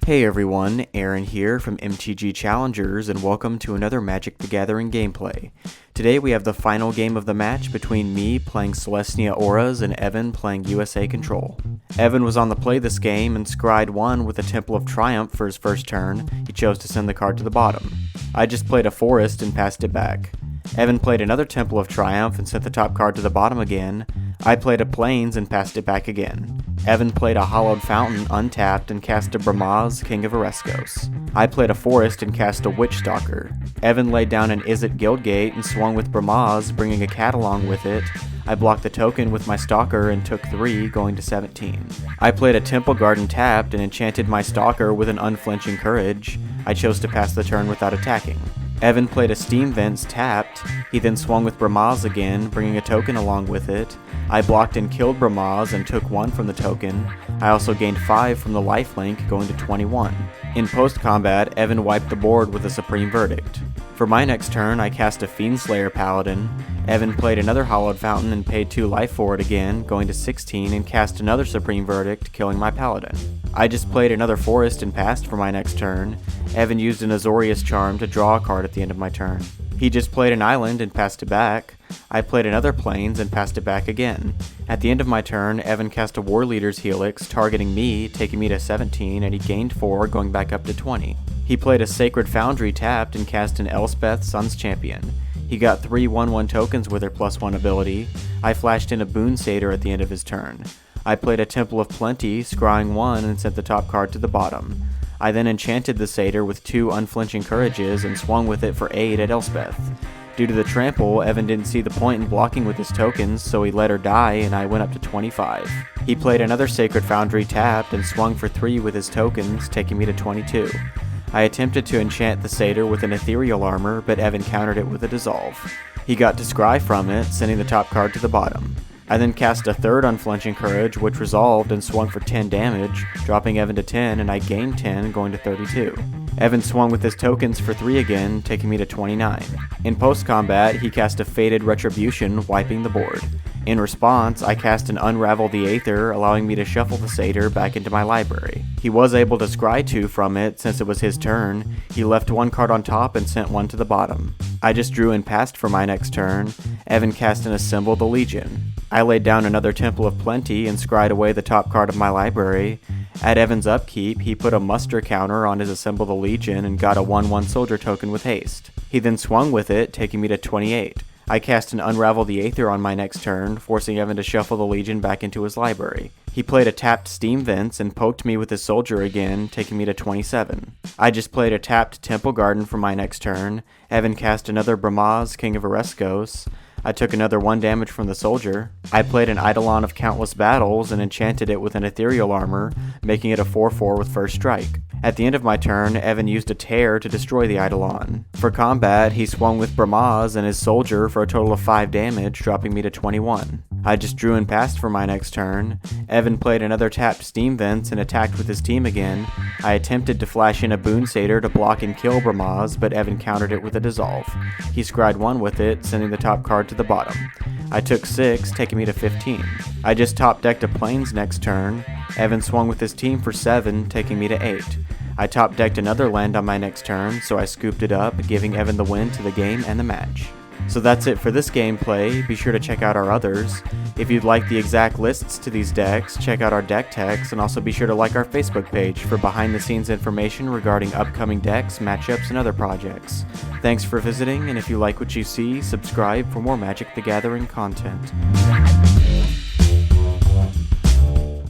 Hey everyone, Aaron here from MTGChallengers, and welcome to another Magic the Gathering gameplay. Today we have the final game of the match between me playing Selesnya Auras and Evan playing USA Control. Evan was on the play this game and scryed one with a Temple of Triumph for his first turn. He chose to send the card to the bottom. I just played a Forest and passed it back. Evan played another Temple of Triumph and sent the top card to the bottom again. I played a Plains and passed it back again. Evan played a Hollowed Fountain untapped and cast a Bramaz, King of Ereskos. I played a Forest and cast a Witch Stalker. Evan laid down an Izzet Guildgate and swung with Bramaz, bringing a cat along with it. I blocked the token with my Stalker and took 3, going to 17. I played a Temple Garden tapped and enchanted my Stalker with an Unflinching Courage. I chose to pass the turn without attacking. Evan played a Steam Vents tapped. He then swung with Bramaz again, bringing a token along with it. I blocked and killed Bramaz and took 1 from the token. I also gained 5 from the lifelink, going to 21. In post-combat, Evan wiped the board with a Supreme Verdict. For my next turn, I cast a Fiendslayer Paladin. Evan played another Hollowed Fountain and paid 2 life for it again, going to 16, and cast another Supreme Verdict, killing my Paladin. I just played another Forest and passed for my next turn. Evan used an Azorius Charm to draw a card at the end of my turn. He just played an Island and passed it back. I played another Plains and passed it back again. At the end of my turn, Evan cast a War Leader's Helix, targeting me, taking me to 17, and he gained 4, going back up to 20. He played a Sacred Foundry tapped and cast an Elspeth, Sun's Champion. He got 3 1/1 tokens with her +1 ability. I flashed in a Boon Satyr at the end of his turn. I played a Temple of Plenty, scrying 1 and sent the top card to the bottom. I then enchanted the Satyr with 2 Unflinching Courages and swung with it for 8 at Elspeth. Due to the trample, Evan didn't see the point in blocking with his tokens, so he let her die and I went up to 25. He played another Sacred Foundry tapped and swung for 3 with his tokens, taking me to 22. I attempted to enchant the Satyr with an Ethereal Armor, but Evan countered it with a Dissolve. He got to scry from it, sending the top card to the bottom. I then cast a third Unflinching Courage, which resolved and swung for 10 damage, dropping Evan to 10, and I gained 10, going to 32. Evan swung with his tokens for 3 again, taking me to 29. In post-combat, he cast a Fated Retribution, wiping the board. In response, I cast an Unravel the Aether, allowing me to shuffle the Satyr back into my library. He was able to scry 2 from it since it was his turn. He left 1 card on top and sent 1 to the bottom. I just drew and passed for my next turn. Evan cast an Assemble the Legion. I laid down another Temple of Plenty and scryed away the top card of my library. At Evan's upkeep, he put a muster counter on his Assemble the Legion and got a 1/1 soldier token with haste. He then swung with it, taking me to 28. I cast an Unravel the Aether on my next turn, forcing Evan to shuffle the Legion back into his library. He played a tapped Steam Vents and poked me with his soldier again, taking me to 27. I just played a tapped Temple Garden for my next turn. Evan cast another Bramaz, King of Ereskos. I took another 1 damage from the soldier. I played an Eidolon of Countless Battles and enchanted it with an Ethereal Armor, making it a 4/4 with first strike. At the end of my turn, Evan used a Tear to destroy the Eidolon. For combat, he swung with Bramaz and his soldier for a total of 5 damage, dropping me to 21. I just drew and passed for my next turn. Evan played another tapped Steam Vents and attacked with his team again. I attempted to flash in a Boon Satyr to block and kill Bramaz, but Evan countered it with a Dissolve. He scryed 1 with it, sending the top card to the bottom. I took 6, taking me to 15. I just top decked a Plains next turn. Evan swung with his team for 7, taking me to 8. I top decked another land on my next turn, so I scooped it up, giving Evan the win to the game and the match. So that's it for this gameplay. Be sure to check out our others. If you'd like the exact lists to these decks, check out our deck techs, and also be sure to like our Facebook page for behind-the-scenes information regarding upcoming decks, matchups, and other projects. Thanks for visiting, and if you like what you see, subscribe for more Magic the Gathering content.